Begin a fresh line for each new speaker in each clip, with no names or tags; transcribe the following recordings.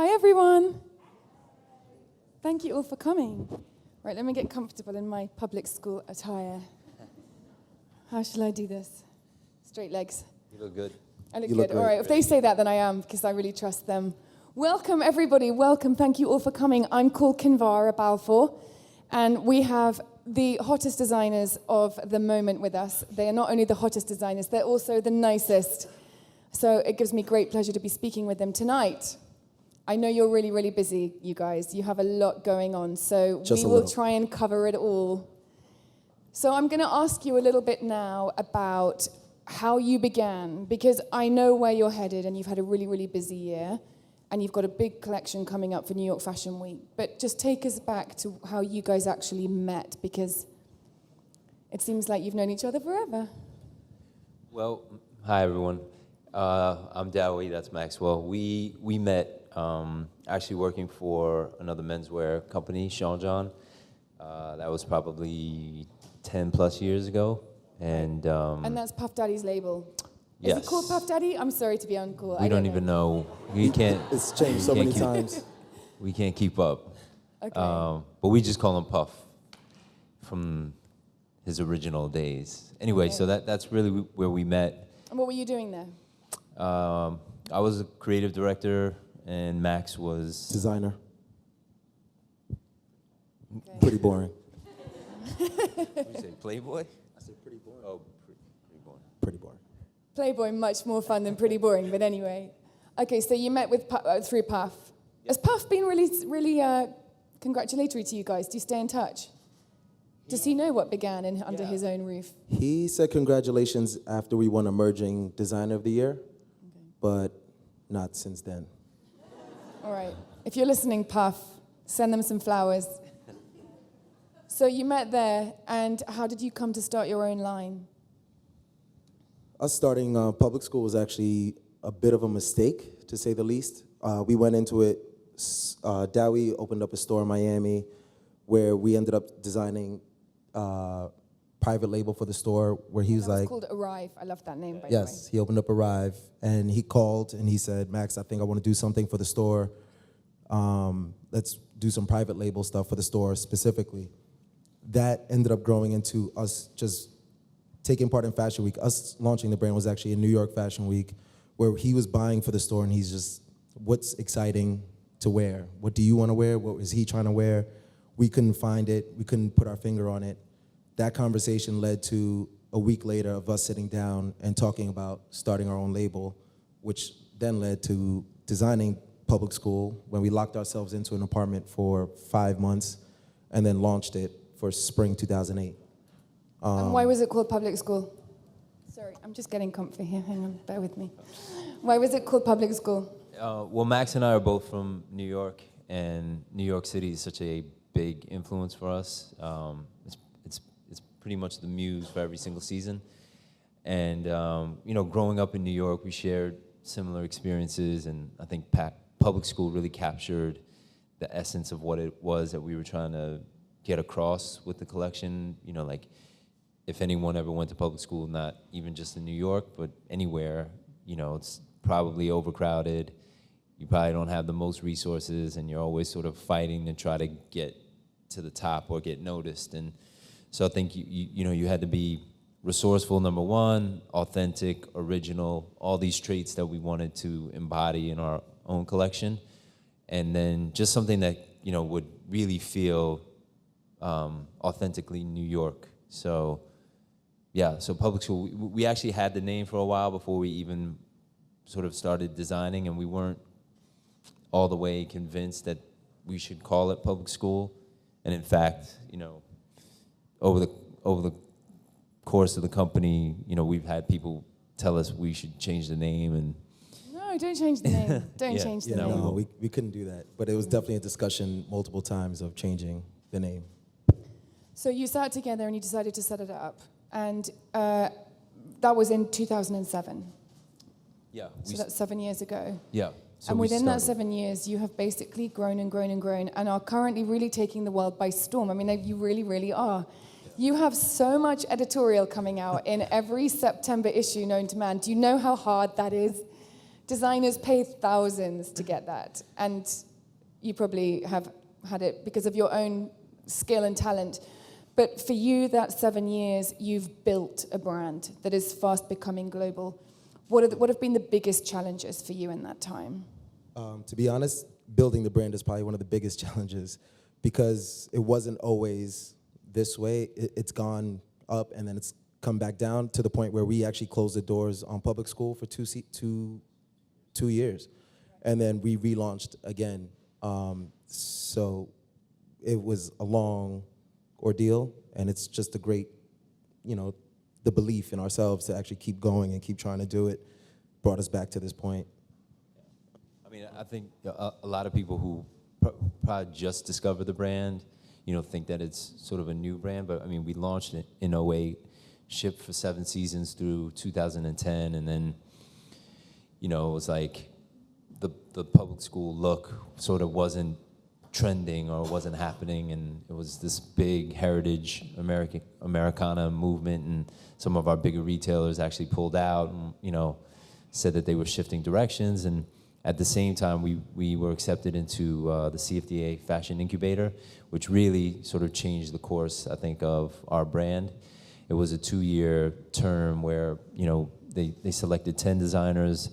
Hi, everyone. Thank you all for coming. Right, let me get comfortable in my public school attire. How shall I do this? Straight legs.
You look good.
I look good. All right, if they say that, then I am, because I really trust them. Welcome, everybody. Welcome. Thank you all for coming. I'm called Kinvara Balfour, and we have the hottest designers of the moment with us. They are not only the hottest designers, they're also the nicest. So it gives me great pleasure to be speaking with them tonight. I know you're really, really busy, you guys. You have a lot going on, so we will try and cover it all. So I'm going to ask you a little bit now about how you began, because I know where you're headed, and you've had a really, really busy year, and you've got a big collection coming up for New York Fashion Week. But just take us back to how you guys actually met, because it seems like you've known each other forever.
Well, hi, everyone. I'm Dao-Yi, that's Maxwell. We met actually working for another menswear company, Chow. That was probably 10 plus years ago. And
that's Puff Daddy's label.
Yes.
Is it called Puff Daddy? I'm sorry to be uncool.
We don't even know. We can't.
It's changed so many times.
We can't keep up.
Okay.
But we just call him Puff from his original days. Anyway,
Okay.
so that's really where we met.
And what were you doing there?
I was a creative director, and Max was
Designer.
Okay.
Pretty boring.
What you say, Playboy?
I said pretty boring.
Oh, pretty boring.
Pretty boring.
Playboy, much more fun than pretty boring, but anyway. Okay, so you met with through Puff.
Yep.
Has Puff been really congratulatory to you guys? Do you stay in touch? Does he know what began under his own roof?
He said congratulations after we won Emerging Designer of the Year, but not since then.
All right. If you're listening, Puff, send them some flowers. So you met there, and how did you come to start your own line?
Us starting public school was actually a bit of a mistake, to say the least. We went into it, Dao-Yi opened up a store in Miami where we ended up designing private label for the store, where he was
That was
like...
called Arrive. I love that name, by the way.
Yes, he opened up Arrive, and he called and he said, Max, I think I want to do something for the store. Let's do some private label stuff for the store specifically. That ended up growing into us just taking part in Fashion Week. Us launching the brand was actually in New York Fashion Week, where he was buying for the store, and he's just, what's exciting to wear? What do you want to wear? What was he trying to wear? We couldn't find it. We couldn't put our finger on it. That conversation led to a week later of us sitting down and talking about starting our own label, which then led to designing public school, when we locked ourselves into an apartment for 5 months and then launched it for spring 2008.
And why was it called public school? Sorry, I'm just getting comfy here. Hang on, bear with me. Why was it called public school?
Well, Max and I are both from New York, and New York City is such a big influence for us. It's pretty much the muse for every single season. And growing up in New York, we shared similar experiences, and I think public school really captured the essence of what it was that we were trying to get across with the collection. Like, if anyone ever went to public school, not even just in New York, but anywhere, it's probably overcrowded. You probably don't have the most resources, and you're always sort of fighting to try to get to the top or get noticed. And so I think you had to be resourceful, number one, authentic, original, all these traits that we wanted to embody in our own collection. And then just something that, would really feel authentically New York. So, yeah, so public school, we actually had the name for a while before we even sort of started designing, and we weren't all the way convinced that we should call it public school. And in fact, over the course of the company, we've had people tell us we should change the name. And
No, don't change the name. Don't change the name.
No, we couldn't do that. But it was definitely a discussion multiple times of changing the name.
So you sat together and you decided to set it up. And that was in 2007.
yeah,
So that's 7 years ago.
yeah. So
And
we
within that
started.
7 years, you have basically grown and grown and grown, and are currently really taking the world by storm. I mean, you really, really are. You have so much editorial coming out in every September issue known to man. Do you know how hard that is Designers pay thousands to get that, and you probably have had it because of your own skill and talent. But for you, that 7 years, you've built a brand that is fast becoming global. What have been the biggest challenges for you in that time?
To be honest, building the brand is probably one of the biggest challenges because it wasn't always this way. It's gone up and then it's come back down to the point where we actually closed the doors on public school for two years. And then we relaunched again. So it was a long ordeal, and it's just a great, the belief in ourselves to actually keep going and keep trying to do it brought us back to this point.
I mean, I think a lot of people who probably just discovered the brand, think that it's sort of a new brand, but I mean, we launched it in 2008, shipped for 7 seasons through 2010, and then, it was like the public school look sort of wasn't trending or wasn't happening, and it was this big heritage Americana movement, and some of our bigger retailers actually pulled out and, said that they were shifting directions, and at the same time, we were accepted into the CFDA Fashion Incubator, which really sort of changed the course, I think, of our brand. It was a 2-year term where, they selected 10 designers,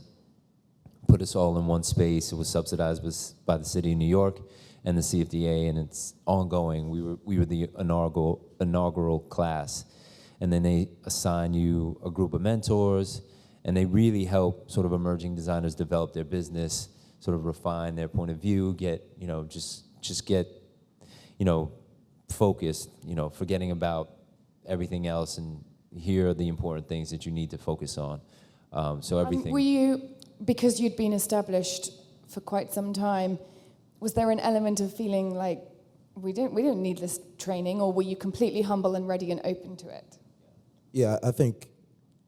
put us all in one space. It was subsidized by the city of New York and the CFDA, and it's ongoing. We were the inaugural class. And then they assign you a group of mentors, and they really help sort of emerging designers develop their business, sort of refine their point of view, get, just get, focused, forgetting about everything else, and here are the important things that you need to focus on. So everything.
Were you, because you'd been established for quite some time, was there an element of feeling like we don't need this training, or were you completely humble and ready and open to it?
Yeah, I think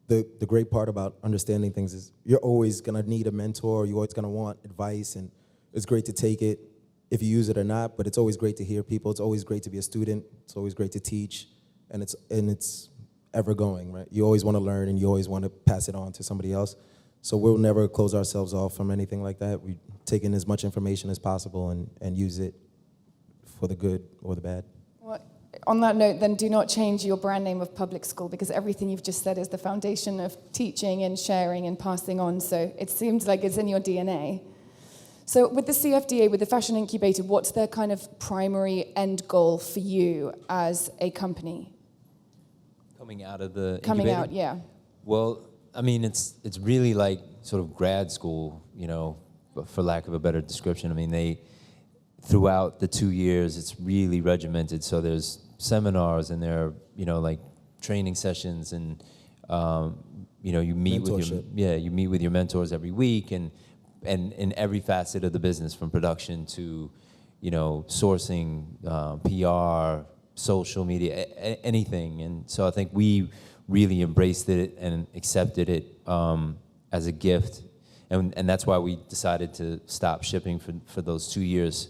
the great part about understanding things is you're always gonna need a mentor, you're always gonna want advice, and it's great to take it if you use it or not, but it's always great to hear people, it's always great to be a student, it's always great to teach, and it's ever going, right? You always wanna learn and you always wanna pass it on to somebody else. So we'll never close ourselves off from anything like that. We take in as much information as possible and use it for the good or the bad.
Well, on that note, then do not change your brand name of public school, because everything you've just said is the foundation of teaching and sharing and passing on. So it seems like it's in your DNA. So with the CFDA, with the Fashion Incubator, what's their kind of primary end goal for you as a company?
Coming out of the
Coming
incubator?
out, yeah.
Well, I mean, it's really like sort of grad school, for lack of a better description. I mean, throughout the 2 years, it's really regimented. So there's seminars and there are, like training sessions, and you meet with your mentors every week, and in every facet of the business, from production to, sourcing, PR, social media, anything. And so I think we really embraced it and accepted it as a gift. And that's why we decided to stop shipping for those 2 years,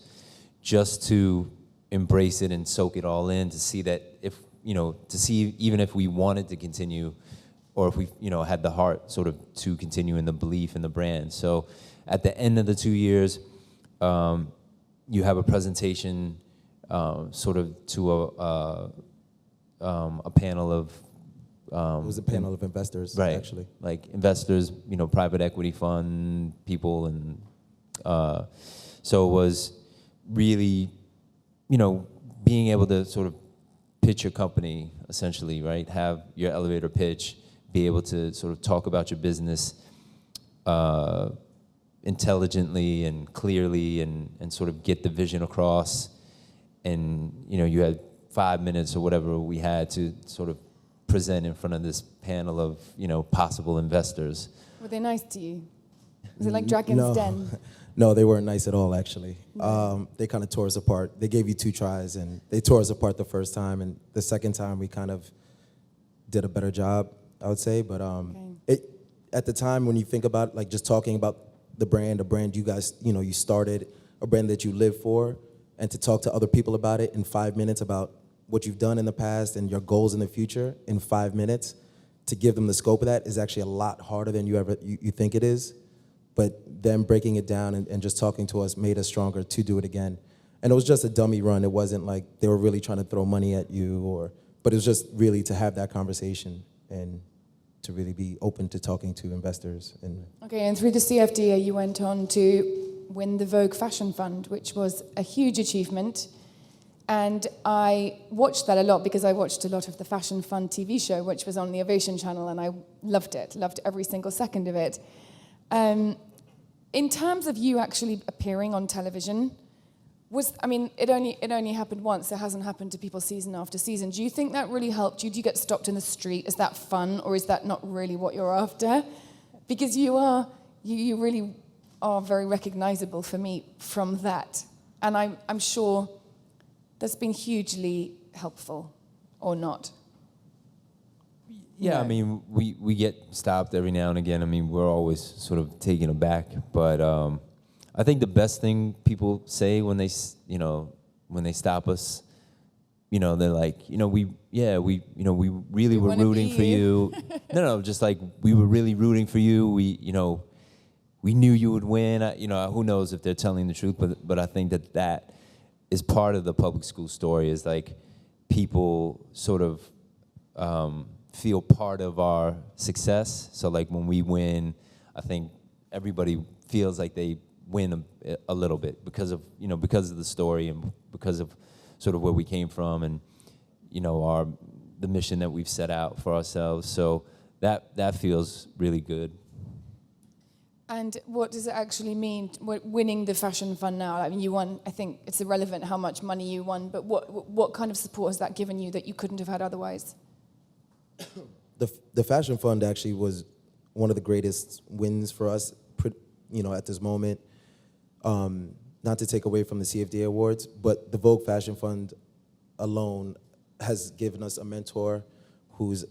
just to embrace it and soak it all in, to see that even if we wanted to continue, or if we, had the heart sort of to continue in the belief in the brand. So at the end of the 2 years, you have a presentation sort of to a panel of
it was a panel of investors,
right,
actually.
like investors, private equity fund people, and so it was really, being able to sort of pitch your company, essentially, right? Have your elevator pitch, be able to sort of talk about your business intelligently and clearly, and sort of get the vision across. And you had 5 minutes or whatever we had to sort of present in front of this panel of possible investors.
Were they nice to you? Was it like Dragon's Den?
No, they weren't nice at all, actually. They kind of tore us apart. They gave you 2 tries, and they tore us apart the first time, and the second time we kind of did a better job, I would say. But at the time, when you think about like just talking about the brand, a brand you guys, you started, a brand that you live for, and to talk to other people about it in 5 minutes about what you've done in the past and your goals in the future in 5 minutes, to give them the scope of that is actually a lot harder than you think it is. but them breaking it down and just talking to us made us stronger to do it again. And it was just a dummy run. It wasn't like they were really trying to throw money at you, but it was just really to have that conversation and to really be open to talking to investors.
Okay, and through the CFDA, you went on to win the Vogue Fashion Fund, which was a huge achievement. And I watched that a lot because I watched a lot of the Fashion Fund TV show, which was on the Ovation channel, and I loved every single second of it. In terms of you actually appearing on television, it only happened once. It hasn't happened to people season after season. Do you think that really helped you? Do you get stopped in the street? Is that fun, or is that not really what you're after? Because you really are very recognizable for me from that. And I'm sure that's been hugely helpful, or not.
Yeah,
No.
I mean, we get stopped every now and again. I mean, we're always sort of taken aback, but I think the best thing people say when they stop us, they're like, we really were
wanna
rooting
be
for you. No, just like we were really rooting for you. We knew you would win. Who knows if they're telling the truth, but I think that is part of the public school story, is like people sort of feel part of our success. So like when we win, I think everybody feels like they win a little bit because of the story and because of sort of where we came from and the mission that we've set out for ourselves. So that feels really good.
And what does it actually mean, winning the Fashion Fund now? I mean, you won, I think it's irrelevant how much money you won, but what kind of support has that given you that you couldn't have had otherwise?
The Fashion Fund actually was one of the greatest wins for us, at this moment. Not to take away from the CFDA awards, but the Vogue Fashion Fund alone has given us a mentor who's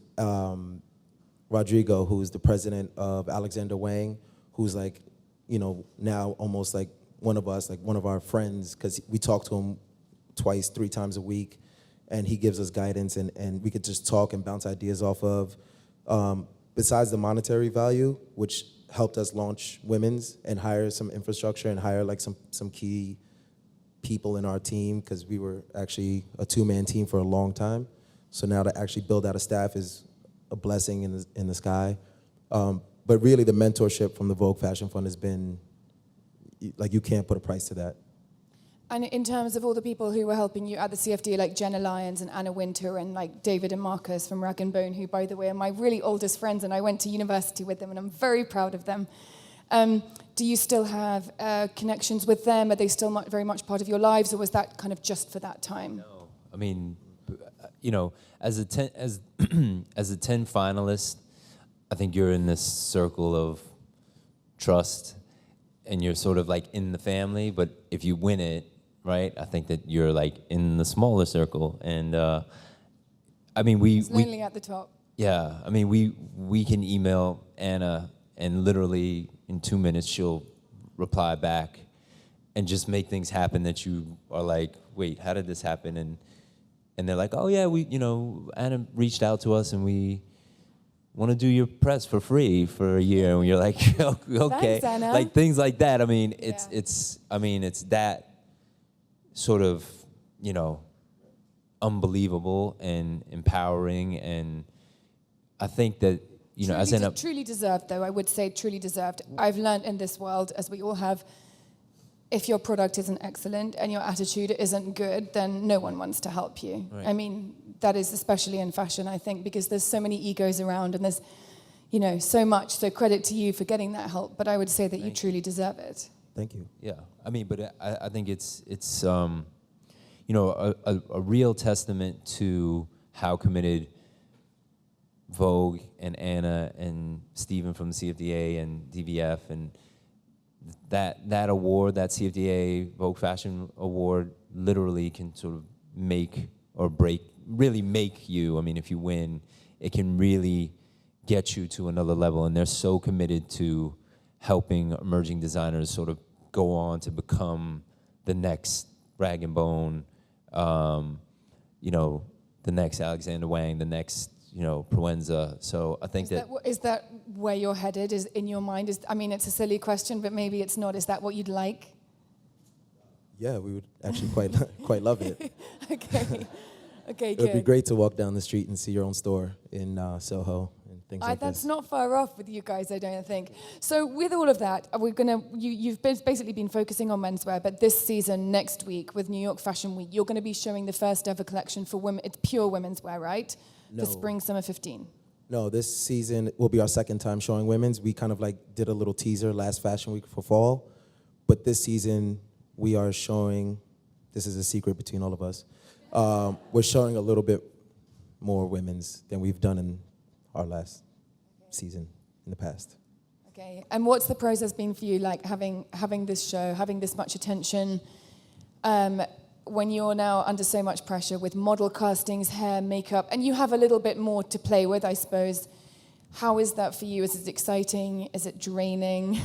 Rodrigo, who's the president of Alexander Wang, who's like, now almost like one of us, like one of our friends, because we talk to him twice, 3 times a week, and he gives us guidance, and we could just talk and bounce ideas off of. Besides the monetary value, which helped us launch women's and hire some infrastructure and hire like some key people in our team, because we were actually a 2-man team for a long time. So now to actually build out a staff is a blessing in the sky. But really the mentorship from the Vogue Fashion Fund has been, like, you can't put a price to that.
And in terms of all the people who were helping you at the CFD, like Jenna Lyons and Anna Winter and like David and Marcus from Rag & Bone, who, by the way, are my really oldest friends, and I went to university with them, and I'm very proud of them. Do you still have connections with them? Are they still very much part of your lives, or was that kind of just for that time?
No, I mean, as a 10 finalist, I think you're in this circle of trust, and you're sort of like in the family. But if you win it, right, I think that you're like in the smaller circle. And I mean,
It's lonely at the top.
Yeah, I mean, we can email Anna, and literally in 2 minutes she'll reply back and just make things happen that you are like, wait, how did this happen? And they're like, oh yeah, Anna reached out to us and we want to do your press for free for a year. And you're like, okay.
Thanks, Anna.
Like things like that. I mean, it's
Yeah.
it's that sort of, unbelievable and empowering. And I think that,
Truly deserved, though. I would say truly deserved. I've learned in this world, as we all have, if your product isn't excellent and your attitude isn't good, then no one wants to help you.
Right.
I mean, that is especially in fashion, I think, because there's so many egos around and there's, so much. So credit to you for getting that help. But I would say that you truly deserve it.
Thank you.
Yeah, I mean, but I think it's a real testament to how committed Vogue and Anna and Stephen from the CFDA and DVF and that award, that CFDA Vogue Fashion Award, literally can sort of make or break, really make you. I mean, if you win, it can really get you to another level. And they're so committed to helping emerging designers sort of go on to become the next Rag & Bone, the next Alexander Wang, the next, Proenza. So I think
Is that where you're headed? Is in your mind? I mean, it's a silly question, but maybe it's not. Is that what you'd like?
Yeah, we would actually quite love it.
Okay. Okay,
It would be
good.
great to walk down the street and see your own store in Soho and things like
That's
this.
not far off with you guys, I don't think. So with all of that, you've basically been focusing on menswear, but this season, next week, with New York Fashion Week, you're going to be showing the first ever collection for women. It's pure women's wear, right?
No.
For spring, summer 15.
No, this season will be our second time showing women's. We kind of like did a little teaser last Fashion Week for fall, but this season we are showing, this is a secret between all of us, we're showing a little bit more women's than we've done in our last season in the past.
Okay, and what's the process been for you, like having this show, having this much attention, when you're now under so much pressure with model castings, hair, makeup, and you have a little bit more to play with, I suppose. How is that for you? Is it exciting? Is it draining?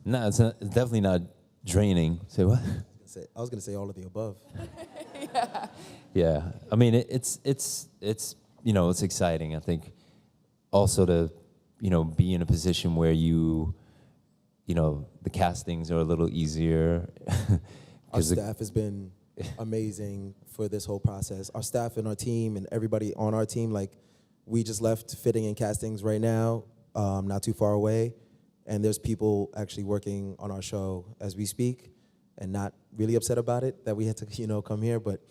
No, it's definitely not draining. Say what?
I was going to say all of the above.
Yeah.
Yeah, I mean it's exciting. I think also to be in a position where the castings are a little easier.
Our staff has been amazing for this whole process. Our staff and our team and everybody on our team, like we just left fitting and castings right now, not too far away, and there's people actually working on our show as we speak. And not really upset about it that we had to, come here, but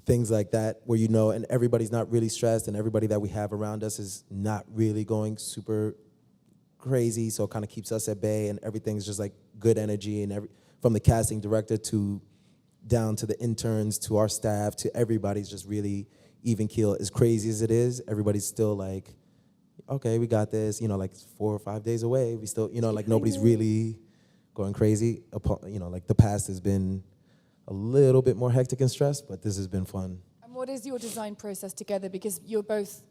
things like that where and everybody's not really stressed, and everybody that we have around us is not really going super crazy, so it kind of keeps us at bay, and everything's just like good energy, and from the casting director to down to the interns to our staff to everybody's just really even keel. As crazy as it is, everybody's still like, okay, we got this. Like 4 or 5 days away, we still, like nobody's really going crazy. Like the past has been a little bit more hectic and stressed, but this has been fun.
And what is your design process together? Because you're both,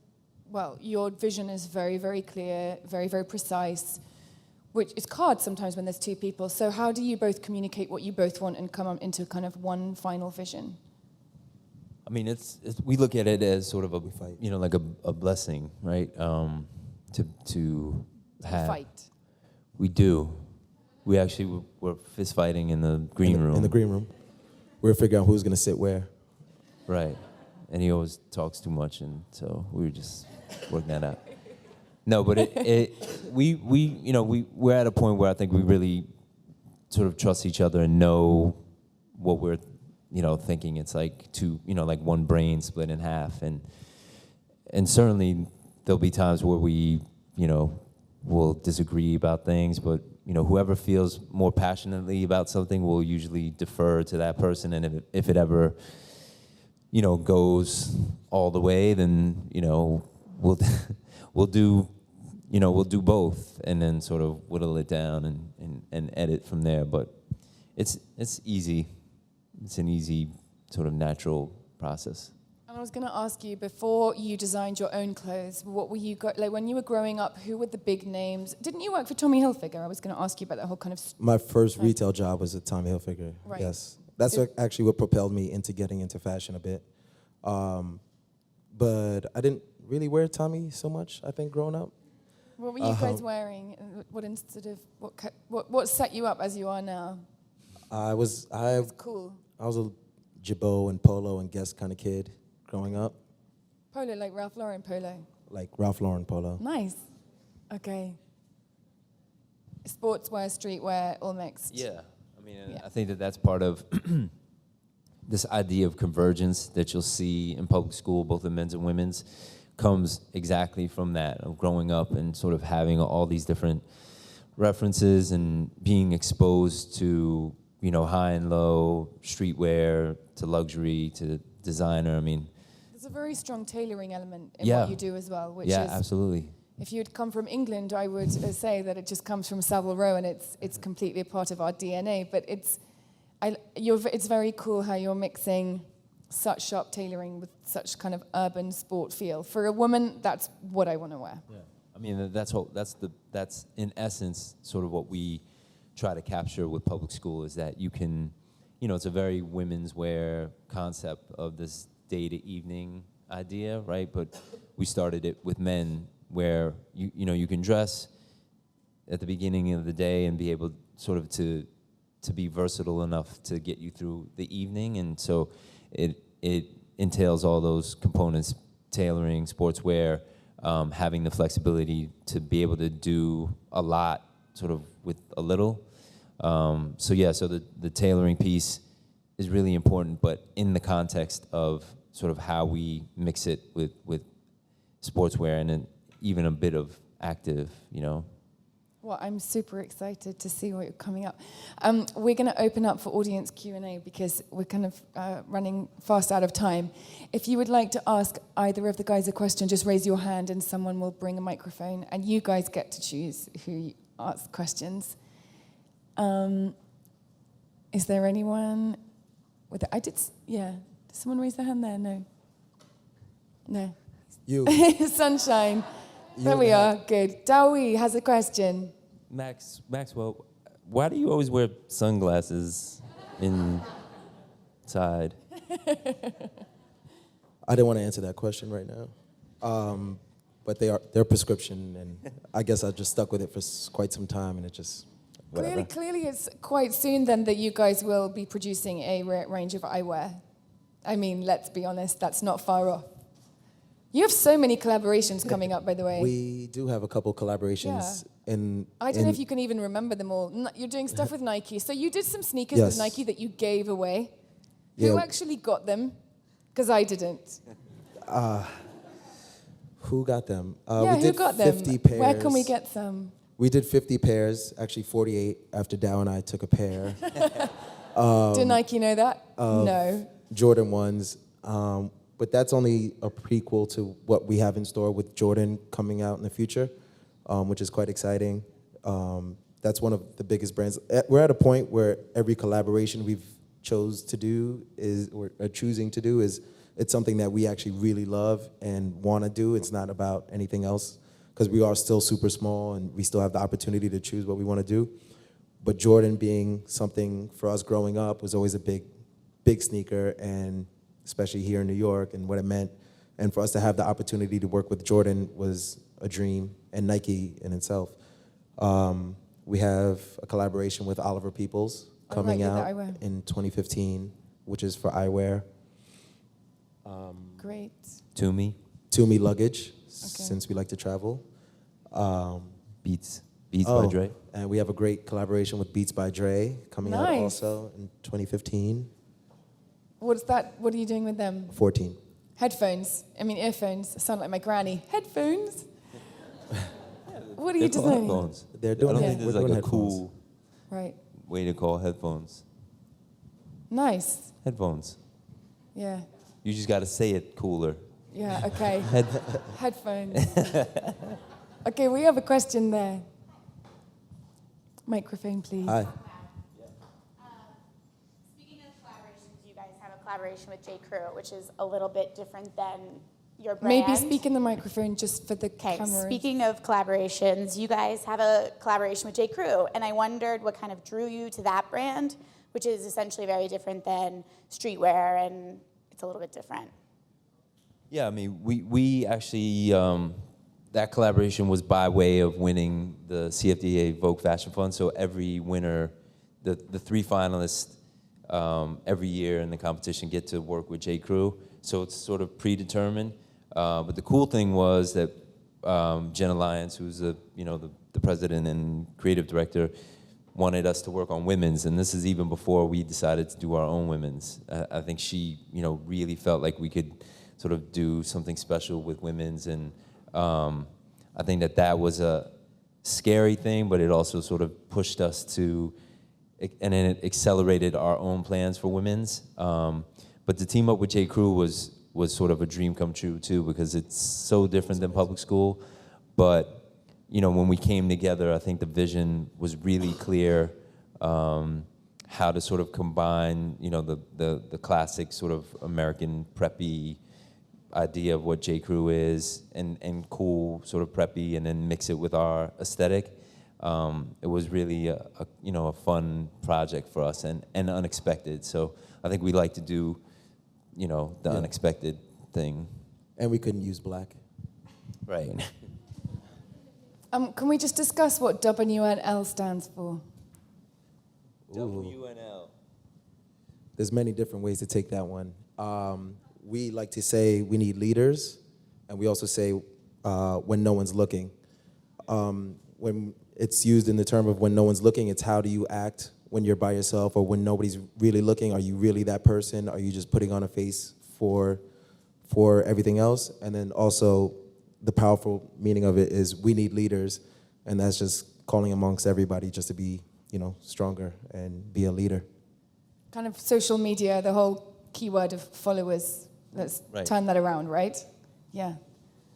your vision is very, very clear, very, very precise, which is hard sometimes when there's two people. So how do you both communicate what you both want and come up into kind of one final vision?
I mean, we look at it as sort of like a blessing, right? To have.
Fight.
We do. We actually were fist fighting in the green room.
In the green room. We were figuring out who's going to sit where.
Right. And he always talks too much, and so we were just working that out. No, but we're at a point where I think we really sort of trust each other and know what we're, thinking. It's like like one brain split in half, and certainly there'll be times where we, will disagree about things, but whoever feels more passionately about something will usually defer to that person, and if it ever, goes all the way, then we'll do both, and then sort of whittle it down and edit from there. But it's easy. It's an easy sort of natural process.
And I was going to ask you, before you designed your own clothes, what were you like when you were growing up? Who were the big names? Didn't you work for Tommy Hilfiger? I was going to ask you about that whole kind of.
My first retail job was at Tommy Hilfiger.
Right.
Yes, that's actually what propelled me into getting into fashion a bit. But I didn't really wear Tommy so much, I think, growing up.
What were you guys wearing? What set you up as you are now?
I was
Cool.
I was a Jabot and Polo and Guess kind of kid growing up.
Polo, like Ralph Lauren polo.
Like Ralph Lauren Polo.
Nice. Okay. Sportswear, streetwear, all mixed.
Yeah, I mean, I think that's part of this idea of convergence that you'll see in public school, both in men's and women's, comes exactly from that, of growing up and sort of having all these different references and being exposed to, high and low, streetwear, to luxury, to designer. I mean,
there's a very strong tailoring element in
Yeah.
what you do as well, which
yeah,
is,
absolutely.
if you'd come from England, I would say that it just comes from Savile Row, and it's completely a part of our DNA. But it's very cool how you're mixing such sharp tailoring with such kind of urban sport feel. For a woman, that's what I want to wear.
Yeah. I mean, that's in essence sort of what we try to capture with public school, is that you can, it's a very women's wear concept of this day to evening idea, right? But we started it with men, where you can dress at the beginning of the day and be able sort of to be versatile enough to get you through the evening, and so it entails all those components: tailoring, sportswear, having the flexibility to be able to do a lot sort of with a little. So the tailoring piece is really important, but in the context of sort of how we mix it with sportswear and even a bit of active,
Well, I'm super excited to see what you're coming up. We're going to open up for audience Q&A because we're kind of running fast out of time. If you would like to ask either of the guys a question, just raise your hand and someone will bring a microphone, and you guys get to choose who asks questions. Is there anyone with it? Did someone raise their hand there? No.
You.
Sunshine. There we are. Good. Dao-Yi has a question.
Maxwell, why do you always wear sunglasses inside?
I didn't want to answer that question right now, but they're prescription, and I guess I just stuck with it for quite some time, and it just whatever.
Clearly, it's quite soon then that you guys will be producing a range of eyewear. I mean, let's be honest, that's not far off. You have so many collaborations coming up, by the way.
We do have a couple collaborations.
I don't know if you can even remember them all. You're doing stuff with Nike. So you did some sneakers with Nike that you gave away. Who actually got them? Because I didn't.
Who got them?
We did
50 pairs.
Where can we get some?
We did 50 pairs, actually 48 after Dao and I took a pair.
Did Nike know that? No.
Jordan 1s. But that's only a prequel to what we have in store with Jordan coming out in the future, which is quite exciting. That's one of the biggest brands. We're at a point where every collaboration we've choosing to do is it's something that we actually really love and want to do. It's not about anything else, because we are still super small and we still have the opportunity to choose what we want to do. But Jordan being something for us growing up was always a big sneaker, and especially here in New York, and what it meant. And for us to have the opportunity to work with Jordan was a dream, and Nike in itself. We have a collaboration with Oliver Peoples coming out in 2015, which is for eyewear.
Great.
Tumi
luggage, since we like to travel.
Beats by Dre.
And we have a great collaboration with Beats by Dre coming out also in 2015.
What's that? What are you doing with them?
14.
Headphones. I mean, earphones. I sound like my granny. Headphones? What are you designing?
Headphones.
They're doing
I don't think there's like a cool way to call headphones.
Nice.
Headphones.
Yeah.
You just got to say it cooler.
Yeah, okay. Headphones. Okay, we have a question there. Microphone, please.
Hi.
Collaboration with J. Crew, which is a little bit different than your brand.
Maybe speak in the microphone just for the camera.
Speaking of collaborations, you guys have a collaboration with J. Crew, and I wondered what kind of drew you to that brand, which is essentially very different than streetwear, and it's a little bit different.
Yeah, I mean, we actually, that collaboration was by way of winning the CFDA Vogue Fashion Fund, so every winner, the three finalists, every year in the competition get to work with J. Crew, so it's sort of predetermined. But the cool thing was that Jen Alliance, who's the president and creative director, wanted us to work on women's, and this is even before we decided to do our own women's. I think she, really felt like we could sort of do something special with women's, and I think that was a scary thing, but it also sort of pushed us to. And then it accelerated our own plans for women's. But to team up with J. Crew was sort of a dream come true too, because it's so different than public school. But when we came together, I think the vision was really clear. How to sort of combine, the classic sort of American preppy idea of what J. Crew is, and cool sort of preppy, and then mix it with our aesthetic. It was really a fun project for us and unexpected. So I think we like to do, the unexpected thing.
And we couldn't use black.
Right.
Can we just discuss what WNL stands for?
WNL.
There's many different ways to take that one. We like to say we need leaders, and we also say when no one's looking. When it's used in the term of when no one's looking, it's how do you act when you're by yourself or when nobody's really looking. Are you really that person? Are you just putting on a face for everything else? And then also the powerful meaning of it is we need leaders, and that's just calling amongst everybody just to be, stronger and be a leader.
Kind of social media, the whole keyword of followers. Let's turn that around, right? Yeah.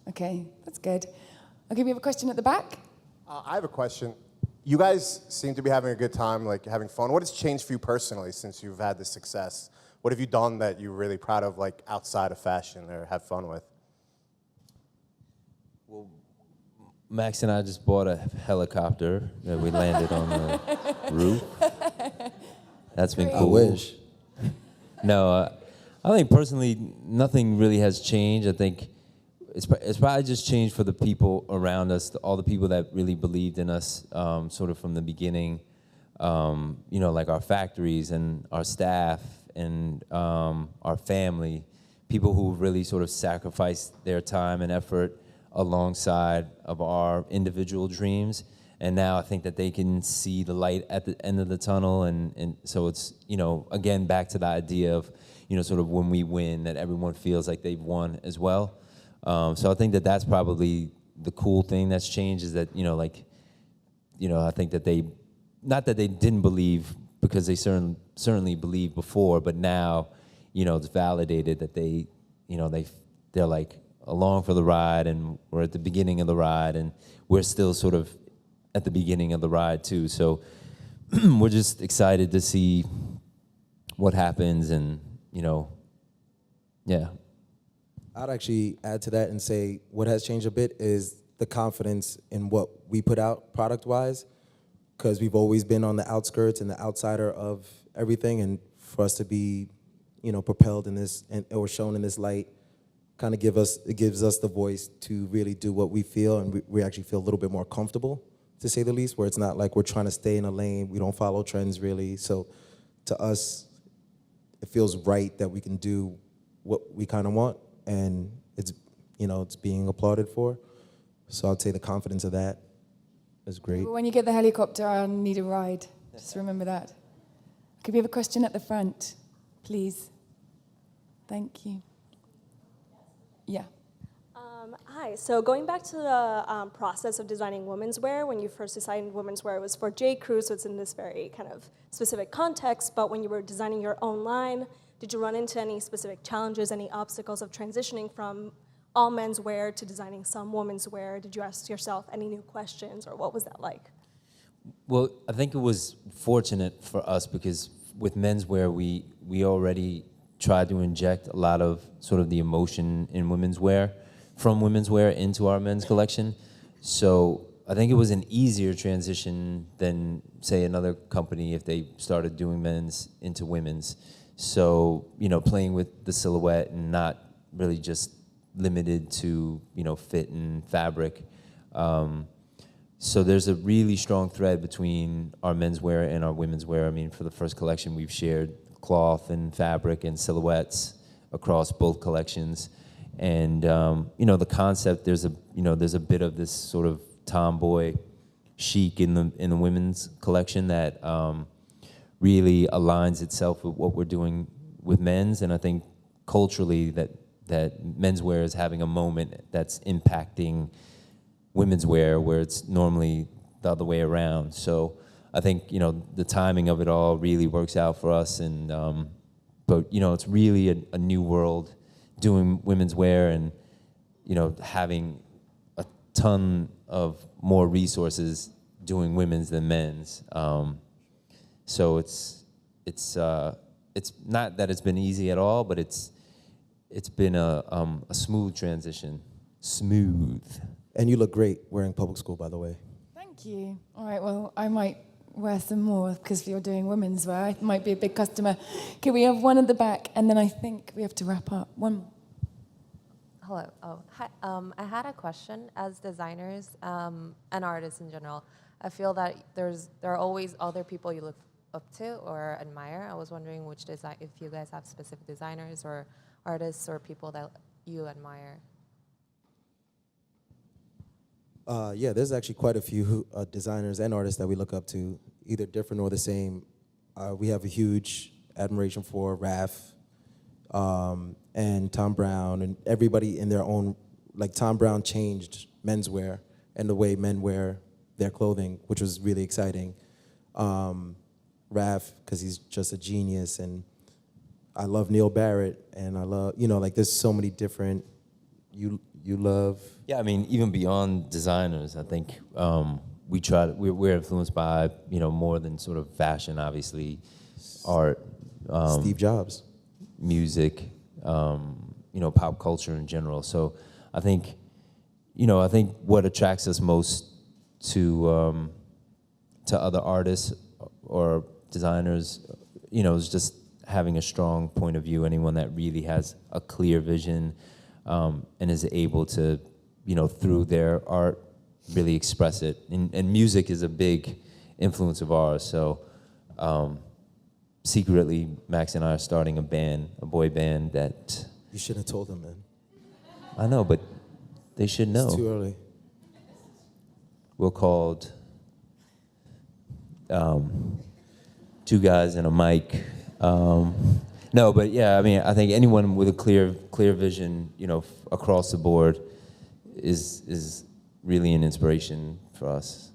Okay, that's good. Okay, we have a question at the back.
I have a question. You guys seem to be having a good time, like having fun. What has changed for you personally since you've had this success? What have you done that you're really proud of, like outside of fashion, or have fun with?
Well, Max and I just bought a helicopter that we landed on the roof. That's been cool.
I wish.
No, I think personally, nothing really has changed. I think it's probably just changed for the people around us, all the people that really believed in us, sort of from the beginning. Like our factories and our staff and our family, people who really sort of sacrificed their time and effort alongside of our individual dreams. And now I think that they can see the light at the end of the tunnel. And so it's, again, back to the idea of, sort of when we win, that everyone feels like they've won as well. So I think that that's probably the cool thing that's changed is that, I think that not that they didn't believe, because they certainly believed before, but now, it's validated that they're like along for the ride, and we're at the beginning of the ride, and we're still sort of at the beginning of the ride too. So we're just excited to see what happens, and, yeah.
I'd actually add to that and say what has changed a bit is the confidence in what we put out product-wise, because we've always been on the outskirts and the outsider of everything, and for us to be, propelled in this or shown in this light, kind of gives us the voice to really do what we feel, and we actually feel a little bit more comfortable, to say the least, where it's not like we're trying to stay in a lane. We don't follow trends really. So to us, it feels right that we can do what we kind of want, and it's being applauded for. So I'd say the confidence of that is great.
When you get the helicopter, I'll need a ride. Just remember that. Could we have a question at the front, please? Thank you. Yeah.
Hi, so going back to the process of designing women's wear, when you first designed women's wear, it was for J. Crew, so it's in this very kind of specific context, but when you were designing your own line, did you run into any specific challenges, any obstacles of transitioning from all men's wear to designing some women's wear? Did you ask yourself any new questions, or what was that like?
Well, I think it was fortunate for us because with menswear, we already tried to inject a lot of sort of the emotion in women's wear, from women's wear into our men's collection. So I think it was an easier transition than, say, another company if they started doing men's into women's. So, playing with the silhouette and not really just limited to, fit and fabric. So there's a really strong thread between our menswear and our women's wear. I mean, for the first collection, we've shared cloth and fabric and silhouettes across both collections. And, the concept, there's a bit of this sort of tomboy chic in the women's collection that really aligns itself with what we're doing with men's. And I think culturally that menswear is having a moment that's impacting women's wear where it's normally the other way around. So I think, the timing of it all really works out for us. And, but, it's really a new world doing women's wear and, having a ton of more resources doing women's than men's. So it's not that it's been easy at all, but it's been a smooth transition. Smooth.
And you look great wearing public school, by the way.
Thank you. All right, well, I might wear some more because you're doing women's wear. I might be a big customer. Okay, we have one at the back, and then I think we have to wrap up. One more.
Hello. Oh, hi. I had a question. As designers and artists in general, I feel that there are always other people you look up to or admire. I was wondering if you guys have specific designers or artists or people that you admire.
Yeah, there's actually quite a few designers and artists that we look up to, either different or the same. We have a huge admiration for Raph and Tom Brown, and everybody in their own, like Tom Brown changed menswear and the way men wear their clothing, which was really exciting. Raph, because he's just a genius, and I love Neil Barrett, and I love, like there's so many different, you love.
Yeah, I mean, even beyond designers, I think we're influenced by, more than sort of fashion, obviously, art.
Steve Jobs.
Music, pop culture in general. So I think what attracts us most to other artists or designers, is just having a strong point of view. Anyone that really has a clear vision and is able to, through their art, really express it. And music is a big influence of ours. So secretly, Max and I are starting a boy band that...
You shouldn't have told them, man.
I know, but they should know.
It's too early.
We're called Two Guys and a Mic. No, but yeah, I mean, I think anyone with a clear vision, across the board is really an inspiration for us.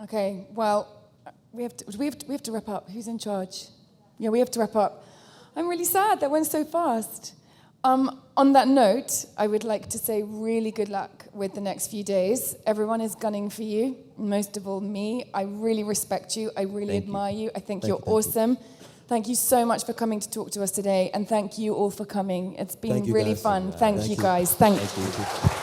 Okay, well, we have to wrap up. Who's in charge? Yeah, we have to wrap up. I'm really sad that went so fast. On that note, I would like to say really good luck with the next few days. Everyone is gunning for you, most of all me. I really respect you. I really admire you. I think you're awesome. Thank you so much for coming to talk to us today, and thank you all for coming. It's been really fun. Thank you guys. Thank you.